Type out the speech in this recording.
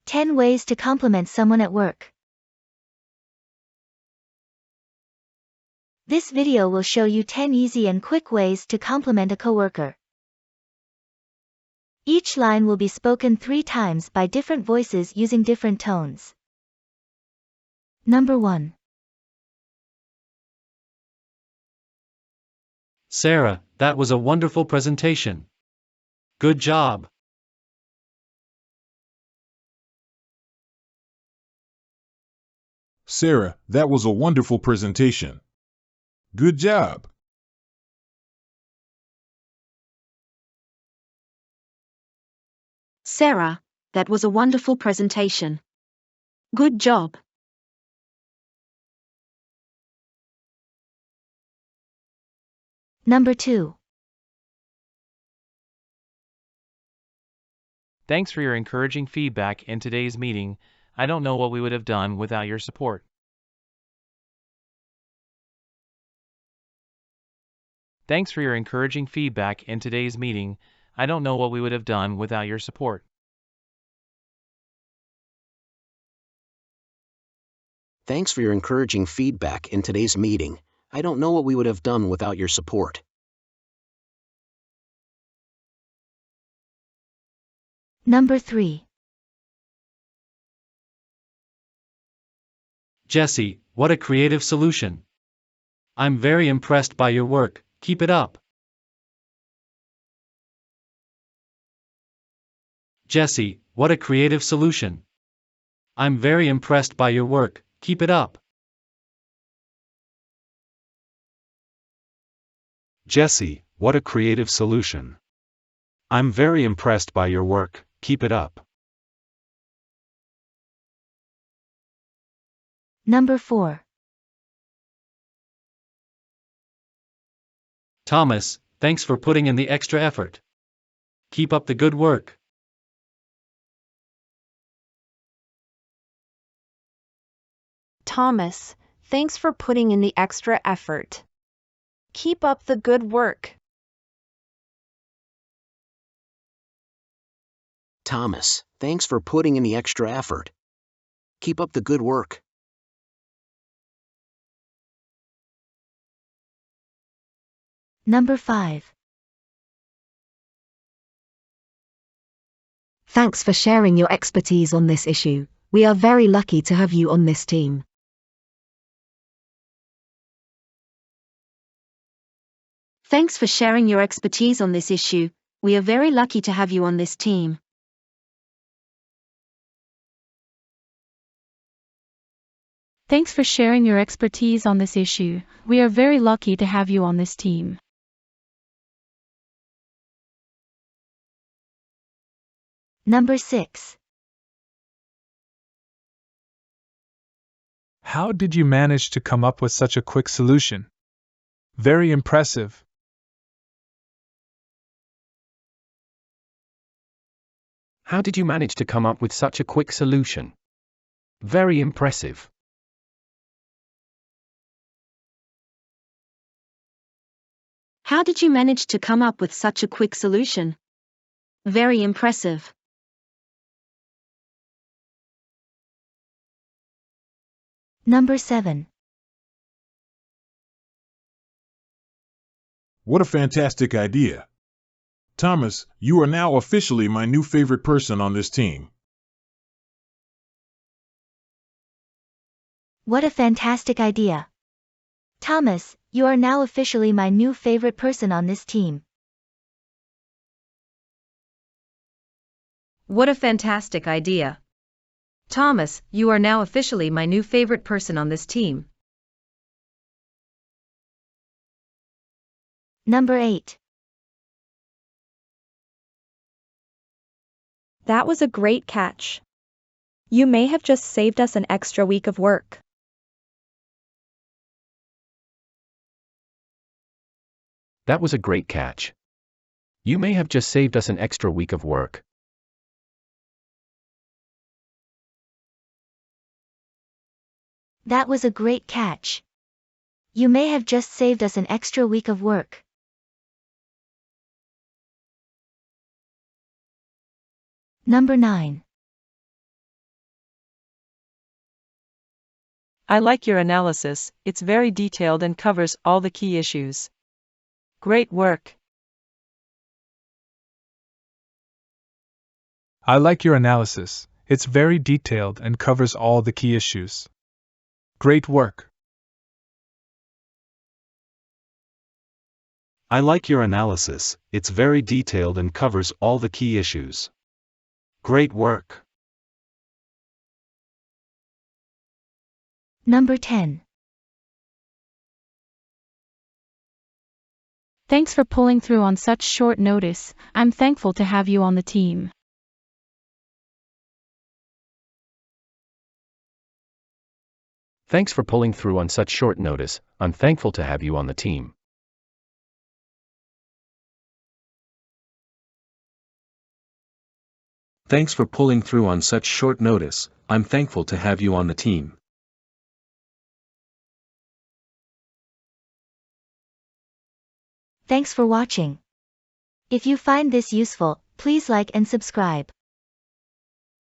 10 ways to compliment someone at work. This video will show you 10 easy and quick ways to compliment a coworker. Each line will be spoken 3 times by different voices using different tones. Number 1. Sarah, that was a wonderful presentation. Good job. Sarah, that was a wonderful presentation. Good job. Sarah, that was a wonderful presentation. Good job. Number 2. Thanks for your encouraging feedback in today's meeting. I don't know what we would have done without your support. Thanks for your encouraging feedback in today's meeting. I don't know what we would have done without your support. Thanks for your encouraging feedback in today's meeting. I don't know what we would have done without your support. Number 3. Jesse, what a creative solution. I'm very impressed by your work. Keep it up. Jesse, what a creative solution. I'm very impressed by your work. Keep it up. Jesse, what a creative solution. I'm very impressed by your work. Keep it up. Number 4. Thomas, thanks for putting in the extra effort. Keep up the good work. Thomas, thanks for putting in the extra effort. Keep up the good work. Thomas, thanks for putting in the extra effort. Keep up the good work. Number 5. Thanks for sharing your expertise on this issue. We are very lucky to have you on this team. Thanks for sharing your expertise on this issue. We are very lucky to have you on this team. Thanks for sharing your expertise on this issue. We are very lucky to have you on this team. Number 6. How did you manage to come up with such a quick solution? Very impressive. How did you manage to come up with such a quick solution? Very impressive. How did you manage to come up with such a quick solution? Very impressive. Number 7. What a fantastic idea. Thomas, you are now officially my new favorite person on this team. What a fantastic idea. Thomas, you are now officially my new favorite person on this team. What a fantastic idea. Thomas, you are now officially my new favorite person on this team. Number 8. That was a great catch. You may have just saved us an extra week of work. That was a great catch. You may have just saved us an extra week of work. That was a great catch. You may have just saved us an extra week of work. Number 9. I like your analysis, it's very detailed and covers all the key issues. Great work. I like your analysis, it's very detailed and covers all the key issues. Great work. I like your analysis, it's very detailed and covers all the key issues. Great work. Number 10. Thanks for pulling through on such short notice. I'm thankful to have you on the team. Thanks for pulling through on such short notice. I'm thankful to have you on the team. Thanks for pulling through on such short notice. I'm thankful to have you on the team. Thanks for watching. If you find this useful, please like and subscribe.